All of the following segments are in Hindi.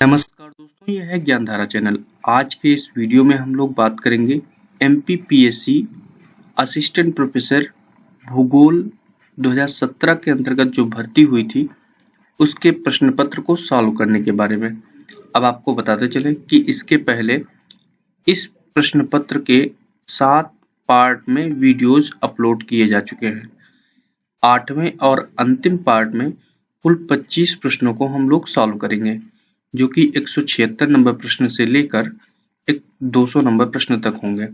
नमस्कार दोस्तों, यह है ज्ञानधारा चैनल। आज के इस वीडियो में हम लोग बात करेंगे एमपीपीएससी असिस्टेंट प्रोफेसर भूगोल 2017 के अंतर्गत जो भर्ती हुई थी उसके प्रश्न पत्र को सॉल्व करने के बारे में। अब आपको बताते चलें कि इसके पहले इस प्रश्न पत्र के 7 पार्ट में वीडियोज अपलोड किए जा चुके हैं। 8वें और अंतिम पार्ट में कुल 25 प्रश्नों को हम लोग सॉल्व करेंगे, जो कि 176 नंबर प्रश्न से लेकर 200 नंबर प्रश्न तक होंगे।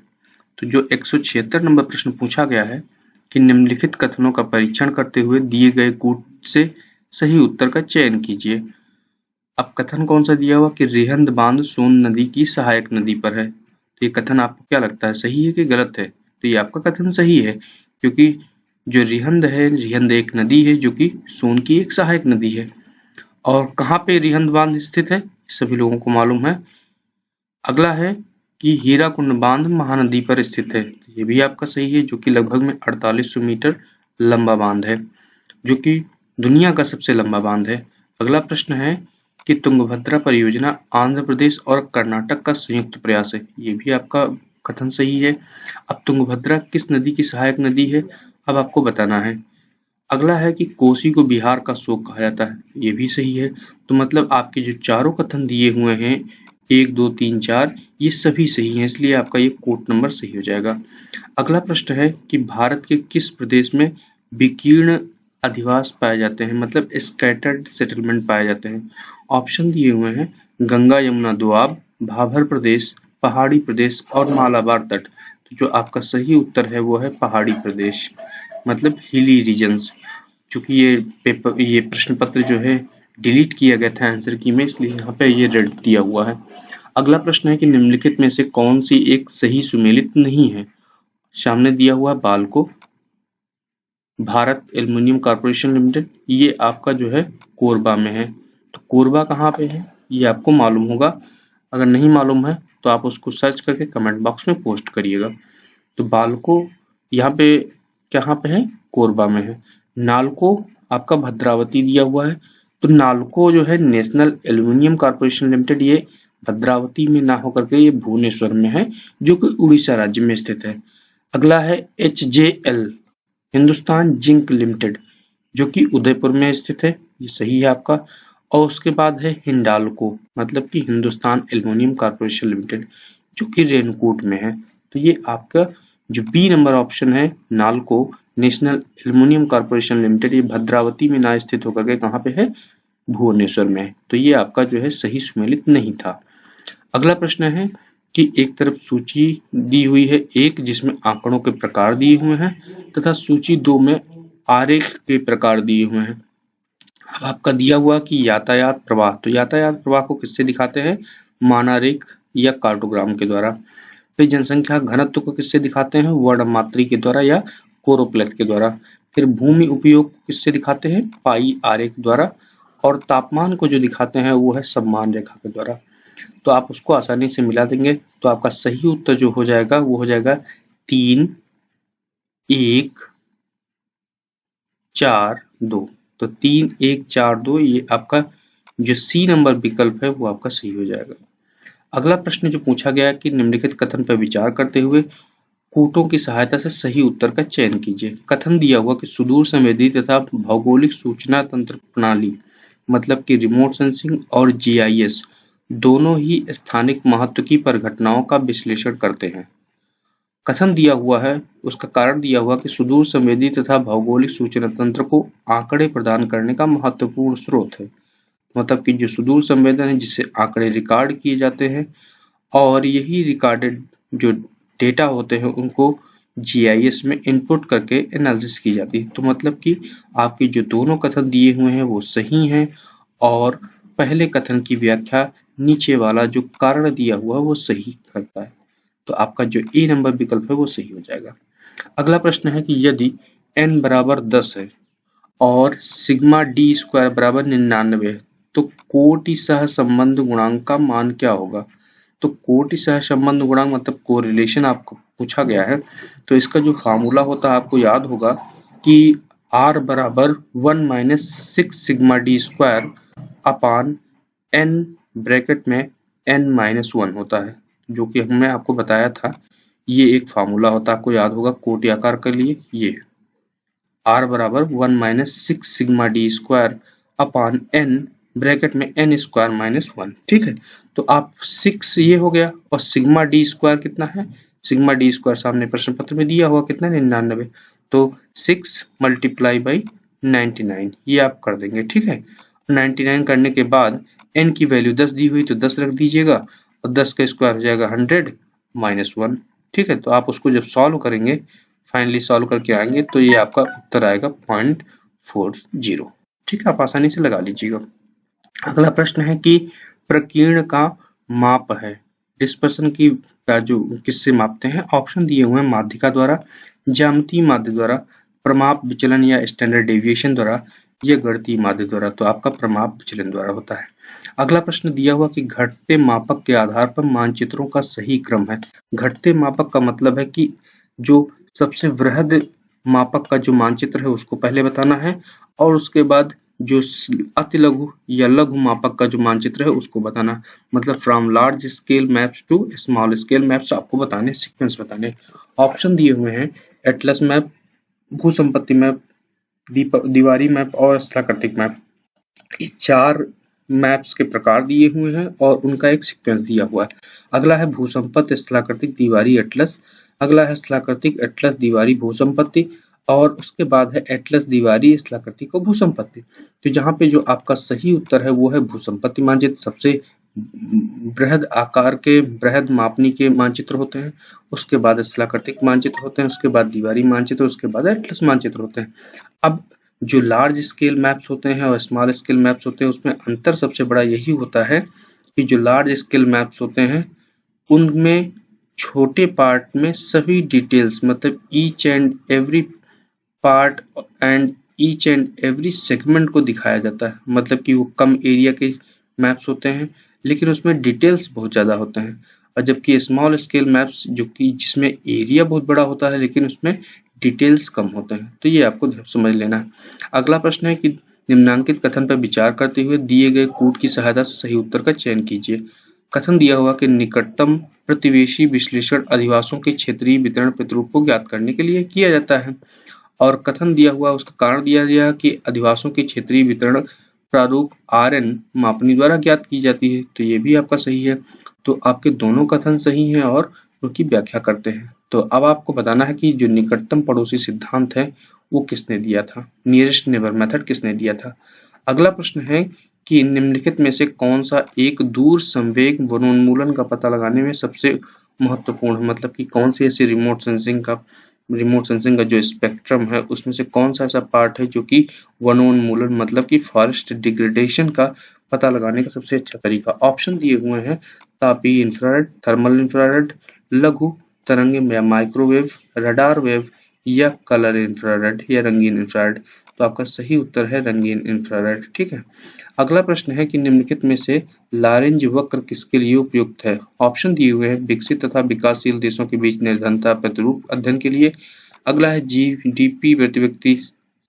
तो जो 176 नंबर प्रश्न पूछा गया है कि निम्नलिखित कथनों का परीक्षण करते हुए दिए गए कूट से सही उत्तर का चयन कीजिए। अब कथन कौन सा दिया हुआ कि रिहंद बांध सोन नदी की सहायक नदी पर है। तो ये कथन आपको क्या लगता है, सही है कि गलत है? तो ये आपका कथन सही है, क्योंकि जो रिहंद है, रिहंद एक नदी है जो कि सोन की एक सहायक नदी है। और कहाँ पे रिहंद बांध स्थित है सभी लोगों को मालूम है। अगला है कि हीराकुंड बांध महानदी पर स्थित है। ये भी आपका सही है, जो कि लगभग में 4800 मीटर लंबा बांध है, जो कि दुनिया का सबसे लंबा बांध है। अगला प्रश्न है कि तुंगभद्रा परियोजना आंध्र प्रदेश और कर्नाटक का संयुक्त प्रयास है। ये भी आपका कथन सही है। अब तुंगभद्रा किस नदी की सहायक नदी है, अब आपको बताना है। अगला है कि कोसी को बिहार का शोक कहा जाता है। ये भी सही है। तो मतलब आपके जो चारों कथन दिए हुए हैं 1, 2, 3, 4 ये सभी सही हैं, इसलिए आपका ये कोट नंबर सही हो जाएगा। अगला प्रश्न है कि भारत के किस प्रदेश में विकीर्ण अधिवास पाए जाते हैं, मतलब स्कैटर्ड सेटलमेंट पाए जाते हैं। ऑप्शन दिए हुए हैं गंगा यमुना दोआब, भाभर प्रदेश, पहाड़ी प्रदेश और मालाबार तट। तो जो आपका सही उत्तर है वो है पहाड़ी प्रदेश, मतलब हिली रीजन्स। चूंकि ये प्रश्न पत्र जो है डिलीट किया गया था आंसर की में, इसलिए यहाँ पे ये रेड दिया हुआ है। अगला प्रश्न है कि निम्नलिखित में से कौन सी एक सही सुमेलित नहीं है। सामने दिया हुआ Balco, Bharat aluminium corporation limited, ये आपका जो है कोरबा में है। तो कोरबा कहाँ पे है ये आपको मालूम होगा। अगर नहीं मालूम है तो आप उसको सर्च करके कमेंट बॉक्स में पोस्ट करिएगा। तो बाल्को यहाँ पे कहाँ पे है, कोरबा में है। नालको आपका भद्रावती दिया हुआ है। तो नालको जो है नेशनल एल्युमिनियम कॉर्पोरेशन लिमिटेड, ये भद्रावती में ना होकर के ये भुवनेश्वर में है, जो कि उड़ीसा राज्य में स्थित है। अगला है HJL हिंदुस्तान जिंक लिमिटेड, जो कि उदयपुर में स्थित है। ये सही है आपका। और उसके बाद है हिंडाल्को, मतलब कि हिंदुस्तान एल्युमिनियम कॉर्पोरेशन लिमिटेड, जो कि रेनकोट में है। तो ये आपका जो बी नंबर ऑप्शन है NALCO national aluminium corporation limited, ये भद्रावती में ना स्थित होकर के कहाँ पे है, भुवनेश्वर में है। तो ये आपका जो है सही सुमेलित नहीं था। अगला प्रश्न है कि एक तरफ सूची दी हुई है एक जिसमें आंकड़ों के प्रकार दिए हुए हैं, तथा सूची 2 में आरेख के प्रकार दिए हुए हैं। आपका दिया हुआ कि यातायात प्रवाह, तो यातायात प्रवाह को किससे दिखाते हैं, मानारेख या कार्टोग्राम के द्वारा। फिर जनसंख्या घनत्व को किससे दिखाते हैं, वर्णमात्री के द्वारा या कोरोप्लेथ के द्वारा। फिर भूमि उपयोग को किससे दिखाते हैं, पाई आरेख द्वारा। और तापमान को जो दिखाते हैं वो है सम्मान रेखा के द्वारा। तो आप उसको आसानी से मिला देंगे, तो आपका सही उत्तर जो हो जाएगा वो हो जाएगा 3, 1, 4, 2। तो 3, 1, 4, 2 ये आपका जो सी नंबर विकल्प है वो आपका सही हो जाएगा। अगला प्रश्न जो पूछा गया है कि निम्नलिखित कथन पर विचार करते हुए कूटों की सहायता से सही उत्तर का चयन कीजिए। कथन दिया हुआ कि सुदूर संवेदी तथा भौगोलिक सूचना तंत्र प्रणाली, मतलब कि रिमोट सेंसिंग और GIS दोनों ही स्थानिक महत्व की परिघटनाओं का विश्लेषण करते हैं। कथन दिया हुआ है, उसका कारण दिया हुआ कि सुदूर संवेदी तथा भौगोलिक सूचना तंत्र को आंकड़े प्रदान करने का महत्वपूर्ण स्रोत है। मतलब कि जो सुदूर संवेदन है जिससे आंकड़े रिकॉर्ड किए जाते हैं, और यही रिकॉर्डेड जो डेटा होते हैं उनको GIS में इनपुट करके एनालिसिस की जाती है। तो मतलब कि आपके जो दोनों कथन दिए हुए हैं वो सही हैं, और पहले कथन की व्याख्या नीचे वाला जो कारण दिया हुआ है वो सही करता है। तो आपका जो ए नंबर विकल्प है वो सही हो जाएगा। अगला प्रश्न है कि यदि n बराबर 10 है और सिग्मा d स्क्वायर बराबर 99 है, तो कोटि सह संबंध गुणांक का मान क्या होगा। तो कोटि सह संबंध गुणांक मतलब कोरिलेशन आपको पूछा गया है। तो इसका जो फार्मूला होता है आपको याद होगा कि r बराबर 1 - 6 sigma d square upon n bracket में n-1 होता है, जो कि हमने आपको बताया था। ये एक फार्मूला होता है, आपको याद होगा कोटि आकार के लिए, ये r बराबर 1 - 6 sigma d square upon n bracket में n स्क्वायर माइनस 1। ठीक है, तो आप 6 ये हो गया और सिग्मा d स्क्वायर कितना है, सिग्मा d स्क्वायर सामने प्रश्न पत्र में दिया हुआ कितना 99, तो 6 मल्टीप्लाई बाई 99 ये आप कर देंगे। ठीक है, 99 करने के बाद n की वैल्यू 10 दी हुई तो 10 रख दीजिएगा और 10 का स्क्वायर हो जाएगा 100 माइनस 1। ठीक है, तो आप उसको जब सॉल्व करेंगे, फाइनली सॉल्व करके आएंगे तो ये आपका उत्तर आएगा 0.40। ठीक है, आप आसानी से लगा लीजिएगा। अगला प्रश्न है कि प्रकीर्ण का माप है, डिस्पर्सन की का जो किससे मापते हैं। ऑप्शन दिए हुए हैं माध्यिका द्वारा, ज्यामितीय माध्य द्वारा, प्रमाप विचलन या स्टैंडर्ड डेविएशन द्वारा या गणितीय माध्य द्वारा। तो आपका प्रमाप विचलन द्वारा होता है। अगला प्रश्न दिया हुआ कि घटते मापक के आधार पर मानचित्रों का सही क्रम है। घटते मापक का मतलब है कि जो सबसे वृहद मापक का जो मानचित्र है उसको पहले बताना है और उसके बाद जो अति लघु या लघु मापक का जो मानचित्र है उसको बताना। मतलब from large scale maps to small scale maps आपको बताने, सीक्वेंस बताने। ऑप्शन दिए हुए हैं एटलस मैप, भूसंपत्ति मैप, दीवारी मैप और स्थलाकृतिक मैप। ये 4 मैप्स के प्रकार दिए हुए हैं और उनका एक सीक्वेंस दिया हुआ है। अगला है भूसंपत्ति, स्थलाकृतिक, दीवारी, एटलस। अगला है स्थलाकृतिक, एटलस, दीवारी, भूसंपत्ति और उसके बाद है एटलस, दीवारी, स्थलाकृतिक और भूसंपत्ति। तो जहाँ पे जो आपका सही उत्तर है वो है भूसंपत्ति मानचित्र। सबसे बृहद आकार के बृहद मापनी के मानचित्र होते हैं, उसके बाद स्थलाकृतिक मानचित्र होते हैं, उसके बाद दीवारी मानचित्र, उसके बाद एटलस मानचित्र होते हैं। अब जो लार्ज स्केल मैप्स होते हैं और स्मॉल स्केल मैप्स होते हैं उसमें अंतर सबसे बड़ा यही होता है कि जो लार्ज स्केल मैप्स होते हैं उनमें छोटे पार्ट में सभी डिटेल्स, मतलब each and every part and each and every segment को दिखाया जाता है। मतलब कि वो कम एरिया के मैप्स होते हैं लेकिन उसमें डिटेल्स बहुत ज्यादा होते हैं, और जबकि स्मॉल स्केल मैप्स जो कि जिसमें एरिया बहुत बड़ा होता है लेकिन उसमें डिटेल्स कम होते हैं। तो ये आपको समझ लेना है। अगला प्रश्न है कि निम्नांकित कथन पर विचार करते हुए दिए गए कूट की सहायता से सही उत्तर का चयन कीजिए। कथन दिया हुआ कि निकटतम प्रतिवेशी विश्लेषण अधिवासों के क्षेत्रीय वितरण प्रतिरूप को ज्ञात करने के लिए किया जाता है, और कथन दिया हुआ उसका कारण दिया गया कि अधिवासों के क्षेत्रीय वितरण प्रारूप Rn मापनी द्वारा ज्ञात की जाती है। तो ये भी आपका सही है। तो आपके दोनों कथन सही हैं और उनकी व्याख्या करते हैं। तो अब आपको बताना है कि जो निकटतम पड़ोसी सिद्धांत है वो किसने दिया था, नियरेस्ट नेबर मेथड किसने दिया था। अगला प्रश्न है कि निम्नलिखित में से कौन सा एक दूर संवेग वनोन्मूलन का पता लगाने में सबसे महत्वपूर्ण है। मतलब कि कौन सी ऐसी रिमोट सेंसिंग का जो स्पेक्ट्रम है उसमें से कौन सा ऐसा पार्ट है जो कि वनोन्मूलन मतलब कि फॉरेस्ट डिग्रेडेशन का पता लगाने का सबसे अच्छा तरीका। ऑप्शन दिए हुए हैं तापीय इंफ्रारेड, थर्मल इंफ्रारेड, लघु तरंग या माइक्रोवेव, रडार वेव या कलर इंफ्रारेड या रंगीन इंफ्रारेड। तो आपका सही उत्तर है रंगीन इंफ्रारेड। ठीक है, अगला प्रश्न है कि निम्नलिखित में से लारेंज वक्र किसके लिए उपयुक्त है। ऑप्शन दिए हुए हैं विकसित तथा विकासशील देशों के बीच निर्धनता प्रतिरूप अध्ययन के लिए। अगला है जीडीपी प्रति व्यक्ति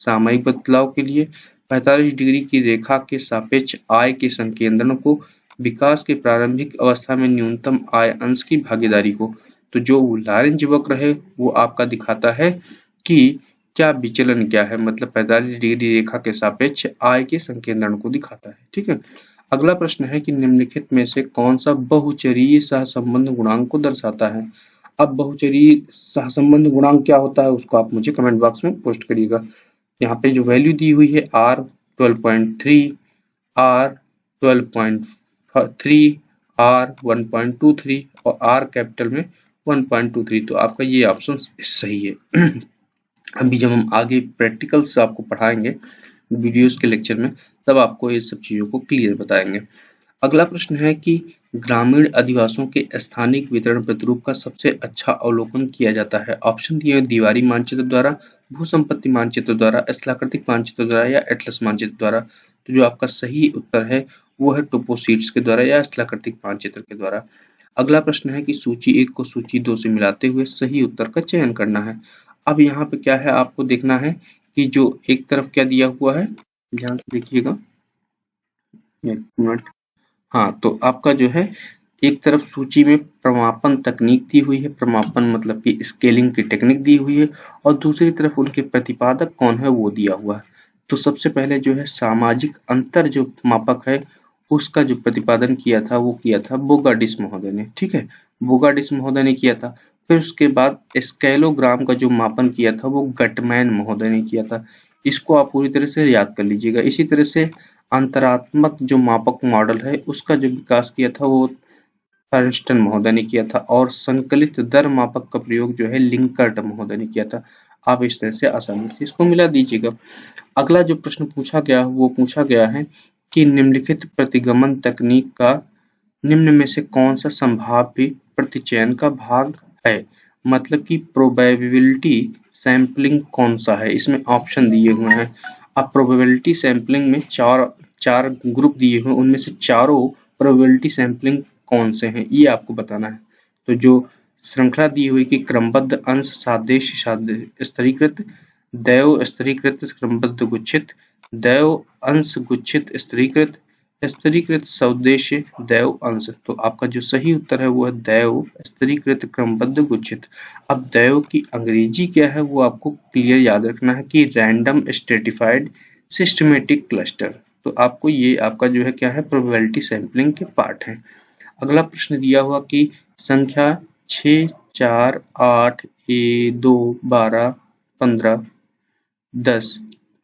सामयिक बदलाव के लिए, 45 डिग्री की रेखा के सापेक्ष आय के संकेंद्रण को, विकास के प्रारंभिक अवस्था में न्यूनतम आय अंश की भागीदारी को। तो जो लारेंज वक्र है वो आपका दिखाता है कि क्या विचलन क्या है, मतलब 45 डिग्री रेखा के सापेक्ष आय के संकेंद्रण को दिखाता है। ठीक है, अगला प्रश्न है कि निम्नलिखित में से कौन सा बहुचरीय सहसंबंध गुणांक को दर्शाता है। अब बहुचरीय सहसंबंध गुणांक क्या होता है उसको आप मुझे कमेंट बॉक्स में पोस्ट करिएगा। यहाँ पे जो वैल्यू दी हुई है R 12.3, R 12.3, R 1.23 और R कैपिटल में 1.23। तो आपका ये ऑप्शन सही है। अभी जब हम आगे प्रैक्टिकल्स आपको पढ़ाएंगे वीडियोस के लेक्चर में तब आपको ये सब चीजों को क्लियर बताएंगे। अगला प्रश्न है कि ग्रामीण अधिवासों के स्थानिक वितरण प्रतिरूप का सबसे अच्छा अवलोकन किया जाता है। ऑप्शन दिए दीवारी मानचित्र द्वारा, भूसंपत्ति मानचित्र द्वारा, स्थलाकृतिक मानचित्र द्वारा या एटलस मानचित्र द्वारा। तो जो आपका सही उत्तर है वो है टोपोशीट्स के द्वारा या स्थलाकृतिक मानचित्र के द्वारा। अगला प्रश्न है कि सूची 1 को सूची 2 से मिलाते हुए सही उत्तर का चयन करना है। अब यहाँ पे क्या है आपको देखना है कि जो एक तरफ क्या दिया हुआ है, ध्यान से देखिएगा, एक मिनट। हाँ, तो आपका जो है एक तरफ सूची में प्रमापन तकनीक दी हुई है, प्रमापन मतलब कि स्केलिंग की टेक्निक दी हुई है, और दूसरी तरफ उनके प्रतिपादक कौन है वो दिया हुआ है। तो सबसे पहले जो है सामाजिक अंतर जो मापक है उसका जो प्रतिपादन किया था वो किया था बोगाडिस महोदय ने, ठीक है, बोगाडिस महोदय ने किया था। फिर उसके बाद स्केलोग्राम का जो मापन किया था वो गटमैन महोदय ने किया था। इसको आप पूरी तरह से याद कर लीजिएगा। इसी तरह से अंतरात्मक जो मापक मॉडल है उसका जो विकास किया था वो अर्नस्टन महोदय ने किया था, और संकलित दर मापक का प्रयोग जो है लिंकर्ट महोदय ने किया था। आप इस तरह से आसानी से इसको मिला दीजिएगा। अगला जो प्रश्न पूछा गया वो पूछा गया है कि निम्नलिखित प्रतिगमन तकनीक का निम्न में से कौन सा संभाव्य प्रतिचयन का भाग है, मतलब कि प्रोबेबिलिटी सैंपलिंग कौन सा है। इसमें ऑप्शन दिए हुए हैं। अब प्रोबेबिलिटी सैंपलिंग में चार चार ग्रुप दिए हुए, उनमें से चारों प्रोबेबिलिटी सैंपलिंग कौन से हैं ये आपको बताना है। तो जो श्रृंखला दी हुई कि क्रमबद्ध अंश सादृश्य स्तरीकृत, दैव स्तरीकृत क्रमबद्ध गुच्छित, दैव अंश गुच्छित स्तरीकृत, स्तरीकृत सौदेश्य दैव अंश। तो आपका जो सही उत्तर है वो है दैव स्तरीकृत क्रमबद्ध गुच्छित। अब दैव की अंग्रेजी क्या है वो आपको क्लियर याद रखना है कि रैंडम स्ट्रेटिफाइड सिस्टमेटिक क्लस्टर। तो आपको ये आपका जो है क्या है प्रोबेबिलिटी सैंपलिंग के पार्ट है। अगला प्रश्न दिया हुआ कि संख्या 6, 4, 8, 2, 12, 15, 10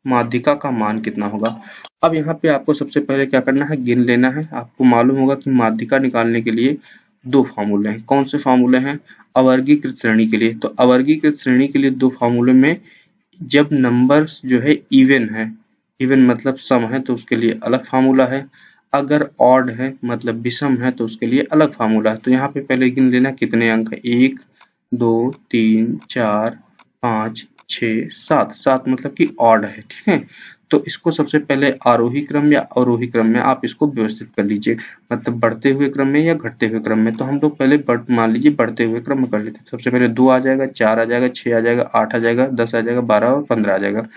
माध्यिका का मान कितना होगा। अब यहाँ पे आपको सबसे पहले क्या करना है, गिन लेना है। आपको मालूम होगा कि माध्यिका निकालने के लिए दो फार्मूले हैं। कौन से फार्मूले हैं, अवर्गीकृत श्रेणी के लिए। तो अवर्गीकृत श्रेणी के लिए दो फार्मूले में जब नंबर्स जो है इवन मतलब सम है तो उसके लिए अलग फार्मूला है, अगर ऑड है मतलब विषम है तो उसके लिए अलग फार्मूला है। तो यहाँ पे पहले गिन लेना कितने अंक है, 1, 2, 3, 4, 5, 6, 7, 7 मतलब कि ऑड है, ठीक है। तो इसको सबसे पहले आरोही क्रम या अवरोही क्रम में आप इसको व्यवस्थित कर लीजिए, मतलब बढ़ते हुए क्रम में या घटते हुए क्रम में। तो हम लोग पहले मान लीजिए बढ़ते हुए क्रम में कर लेते हैं। सबसे पहले 2 आ जाएगा, 4 आ जाएगा, 6 आ जाएगा, 8 आ जाएगा, 10 आ जाएगा, 12 और 15 आ जाएगा,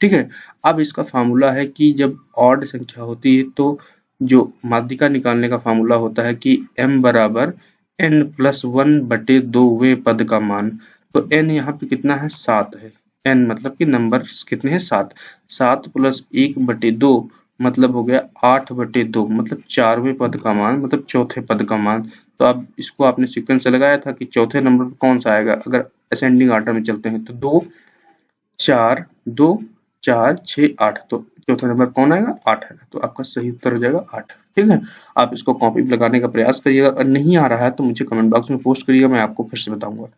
ठीक है। अब इसका फार्मूला है कि जब ऑड संख्या होती है तो जो माध्यिका निकालने का फार्मूला होता है कि m बराबर n+1/2वें पद का मान। तो n यहाँ पे कितना है, 7 है। n मतलब कि नंबर कितने हैं, 7। 7 + 1/2 मतलब हो गया 8/2, मतलब 4वें पद का मान, मतलब चौथे पद का मान। तो अब इसको आपने सीक्वेंस से लगाया था कि चौथे नंबर पर कौन सा आएगा। अगर असेंडिंग ऑर्डर में चलते हैं तो 2, 4, 2, 4, 6, 8। तो चौथा नंबर कौन आएगा, 8 आएगा। तो आपका सही उत्तर हो जाएगा 8, ठीक है। आप इसको कॉपी पे लगाने का प्रयास करिएगा, और नहीं आ रहा है तो मुझे कमेंट बॉक्स में पोस्ट करिएगा, मैं आपको फिर से बताऊंगा।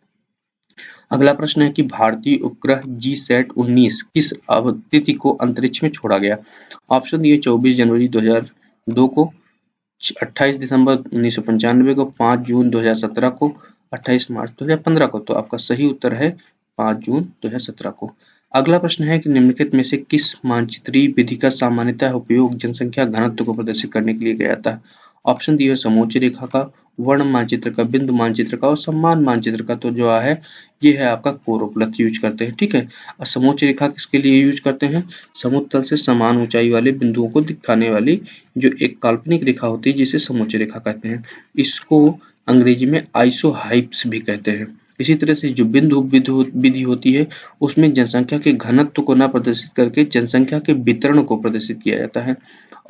अगला प्रश्न है कि भारतीय उपग्रह GSAT-19 किस तिथि को अंतरिक्ष में छोड़ा गया। ऑप्शन दिए 24 जनवरी 2002 को, 28 दिसंबर 1995 को, 5 जून 2017 को, 28 मार्च 2015 को। तो आपका सही उत्तर है 5 जून 2017 को। अगला प्रश्न है कि निम्नलिखित में से किस मानचित्रीय विधि का सामान्यतः उपयोग जनसंख्या घनत्व को प्रदर्शित करने के लिए किया जाता है। ऑप्शन दिए समोच्च रेखा का, वर्ण मानचित्र का, बिंदु मानचित्र का और सम्मान मानचित्र का। तो जो है ये है आपका कोरोप्लथ यूज करते हैं, ठीक है। और समोच्च रेखा किसके लिए यूज करते हैं, समुद्र तल से समान ऊंचाई वाले बिंदुओं को दिखाने वाली जो एक काल्पनिक रेखा होती है जिसे समोच्च रेखा कहते हैं। इसको अंग्रेजी में आइसोहाइप्स भी कहते हैं। इसी तरह से जो बिंदु विधि होती है उसमें जनसंख्या के घनत्व को न प्रदर्शित करके जनसंख्या के वितरण को प्रदर्शित किया जाता है।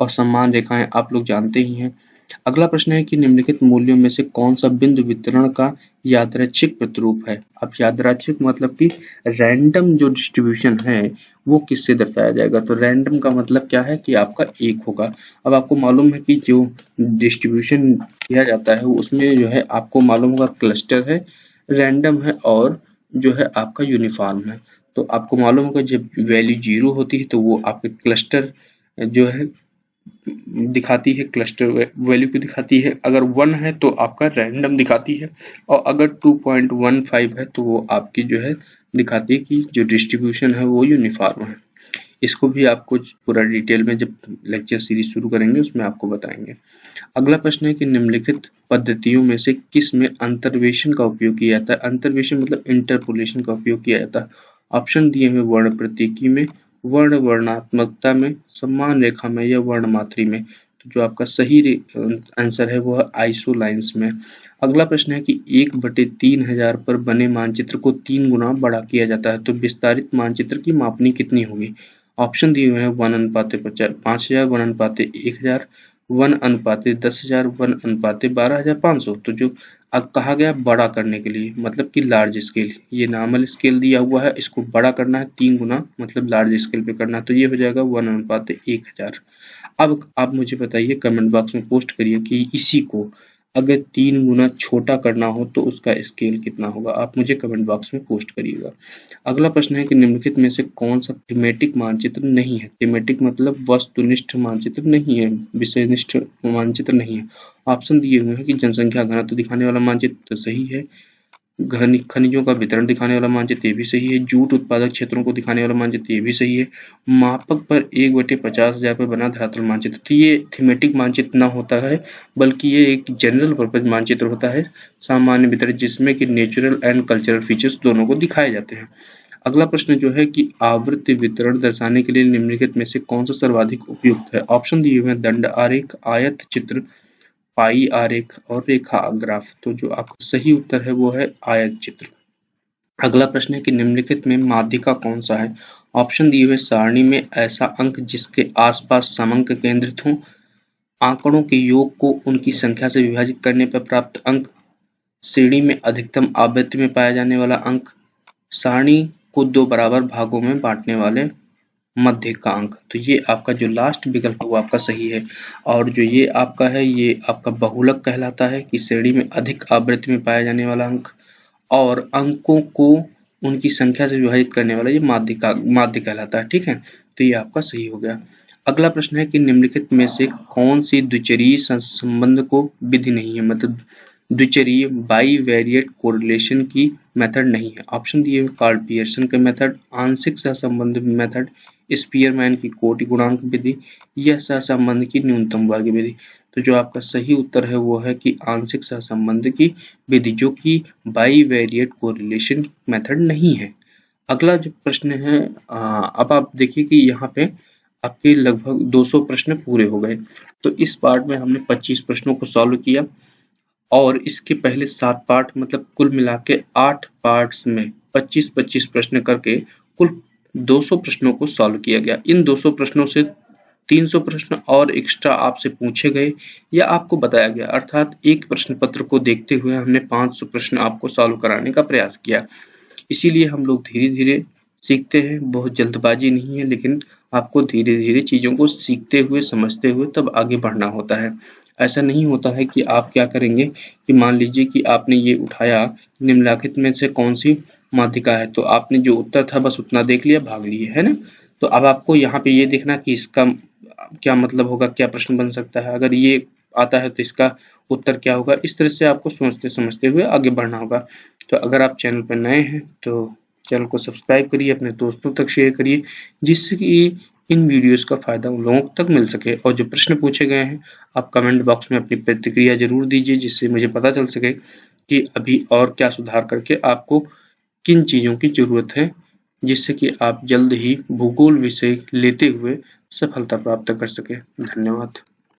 और सम्मान रेखाएं आप लोग जानते ही हैं। अगला प्रश्न है कि निम्नलिखित मूल्यों में से कौन सा बिंदु वितरण का यादृच्छिक प्रतिरूप है। अब यादृच्छिक मतलब कि रैंडम जो डिस्ट्रीब्यूशन है वो किससे दर्शाया जाएगा। तो रैंडम का मतलब क्या है कि आपका 1 होगा। अब आपको मालूम है कि जो डिस्ट्रीब्यूशन किया जाता है उसमें जो है आपको मालूम होगा क्लस्टर है, रैंडम है और जो है आपका यूनिफॉर्म है। तो आपको मालूम होगा जब वैल्यू 0 होती है तो वो आपके क्लस्टर जो है दिखाती है, क्लस्टर वैल्यू को दिखाती है। अगर 1 है तो आपका रैंडम दिखाती है, और अगर 2.15 है तो वो आपकी जो है दिखाती है कि जो डिस्ट्रीब्यूशन है वो यूनिफॉर्म है। इसको भी आपको पूरा डिटेल में जब लेक्चर सीरीज शुरू करेंगे उसमें आपको बताएंगे। अगला प्रश्न है कि निम्नलिखित पद्धतियों में से किस में अंतर्वेशन का उपयोग किया जाता है। अंतर्वेशन मतलब इंटरपोलेशन का उपयोग किया जाता है। ऑप्शन दिए हुए वर्ण प्रतीकी में, वर्ण वर्णात्मकता में, सम्मान रेखा में या वर्णमात्री में। तो जो आपका सही आंसर है वो है आइसोलाइंस में। अगला प्रश्न है कि 1/3000 पर बने मानचित्र को 3 गुना बड़ा किया जाता है तो विस्तारित मानचित्र की मापनी कितनी होगी। ऑप्शन दिए हुए हैं 1:5000, 1:1000, 1:10,000, 1:12,500। तो जो अब कहा गया बड़ा करने के लिए मतलब कि लार्ज स्केल, ये नॉर्मल स्केल दिया हुआ है, इसको बड़ा करना है 3 गुना मतलब लार्ज स्केल पे करना है, तो ये हो जाएगा 1:1000। अब आप मुझे बताइए, कमेंट बॉक्स में पोस्ट करिए कि इसी को अगर 3 गुना छोटा करना हो तो उसका स्केल कितना होगा। आप मुझे कमेंट बॉक्स में पोस्ट करिएगा। अगला प्रश्न है कि निम्नलिखित में से कौन सा थीमेटिक मानचित्र नहीं है। थीमेटिक मतलब वस्तुनिष्ठ मानचित्र नहीं है, विषयनिष्ठ मानचित्र नहीं है। ऑप्शन दिए हुए हैं कि जनसंख्या घनत्व दिखाने वाला मानचित्र तो सही है, खनिजों का वितरण दिखाने वाला मानचित्र ये भी सही है, जूट उत्पादक क्षेत्रों को दिखाने वाला मानचित्र ये भी सही है, मापक पर 1/50,000 पर बना धरातल मानचित्र। तो ये थीमेटिक मानचित्र ना होता है, बल्कि ये एक जनरल पर्पज मानचित्र होता है, सामान्य वितरण, जिसमें कि नेचुरल एंड कल्चरल फीचर्स दोनों को दिखाए जाते हैं। अगला प्रश्न जो है कि आवृत्ति वितरण दर्शाने के लिए निम्नलिखित में से कौन सा सर्वाधिक उपयुक्त है। ऑप्शन दिए हुए हैं दंड आरेख, आयत चित्र, पाई आरेख और रेखा ग्राफ। तो जो आपका सही उत्तर है वो है आयत चित्र। अगला प्रश्न है कि निम्नलिखित में माध्यिका कौन सा है। ऑप्शन दिए हुए सारणी में ऐसा अंक जिसके आसपास समंक केंद्रित हों, आंकड़ों के योग को उनकी संख्या से विभाजित करने पर प्राप्त अंक, श्रेणी में अधिकतम आवृत्ति में पाया जाने वाला अंक, सारणी को 2 बराबर भागों में बांटने वाले मध्य का अंक। तो ये आपका जो लास्ट विकल्प है वो आपका सही है। और जो ये आपका है ये आपका बहुलक कहलाता है कि श्रेणी में अधिक आवृत्ति में पाया जाने वाला अंक, और अंकों को उनकी संख्या से विभाजित करने वाला ये माध्य कहलाता है। ठीक है, तो ये आपका सही हो गया। अगला प्रश्न है कि निम्नलिखित में से कौन सी द्विचरीय संबंध को विधि नहीं है, मतलब द्विचरीय बाईवेरिएट कोरिलेशन की मेथड नहीं है। ऑप्शन दिए हुए कार्ल पियर्सन के मेथड, आंशिक सहसंबंध मेथड, स्पीयरमैन की कोटि गुणांक विधि या सहसंबंध की न्यूनतम वर्ग विधि। तो जो आपका सही उत्तर है वो है कि आंशिक सहसंबंध की विधि, जो कि बाईवेरिएट कोरिलेशन मेथड नहीं है। अगला जो प्रश्न है, अब आप देखिए कि यहाँ पे आपके लगभग 200 प्रश्न पूरे हो गए। तो इस पार्ट में हमने 25 प्रश्नों को सॉल्व किया और इसके पहले 7 पार्ट मतलब कुल मिला के 8 पार्ट्स में 25-25 प्रश्न करके कुल 200 प्रश्नों को सॉल्व किया गया। इन 200 प्रश्नों से 300 प्रश्न और एक्स्ट्रा आपसे पूछे गए या आपको बताया गया, अर्थात एक प्रश्न पत्र को देखते हुए हमने 500 प्रश्न आपको सॉल्व कराने का प्रयास किया। इसीलिए हम लोग धीरे-धीरे सीखते हैं, बहुत जल्दबाजी नहीं है, लेकिन आपको धीरे-धीरे चीज़ों को सीखते हुए, समझते हुए तब आगे बढ़ना होता है। ऐसा नहीं होता है कि आप क्या करेंगे कि मान लीजिए कि आपने ये उठाया, निम्नलिखित में से कौन-सी माध्यिका है, तो आपने जो उत्तर था बस उतना देख लिया, भाग लिए, है ना? तो अब आपको यहाँ पे ये देखना कि इसका क्या मतलब होगा, क्या प्रश्न बन सकता है, अगर ये आता है तो इसका उत्तर क्या होगा। इस तरह से आपको सोचते समझते हुए आगे बढ़ना होगा। तो अगर आप चैनल पर नए हैं तो चैनल को सब्सक्राइब करिए, अपने दोस्तों तक शेयर करिए, जिससे कि इन वीडियोस का फायदा उन लोगों तक मिल सके। और जो प्रश्न पूछे गए हैं आप कमेंट बॉक्स में अपनी प्रतिक्रिया जरूर दीजिए, जिससे मुझे पता चल सके कि अभी और क्या सुधार करके आपको किन चीज़ों की जरूरत है, जिससे कि आप जल्द ही भूगोल विषय लेते हुए सफलता प्राप्त कर सके। धन्यवाद।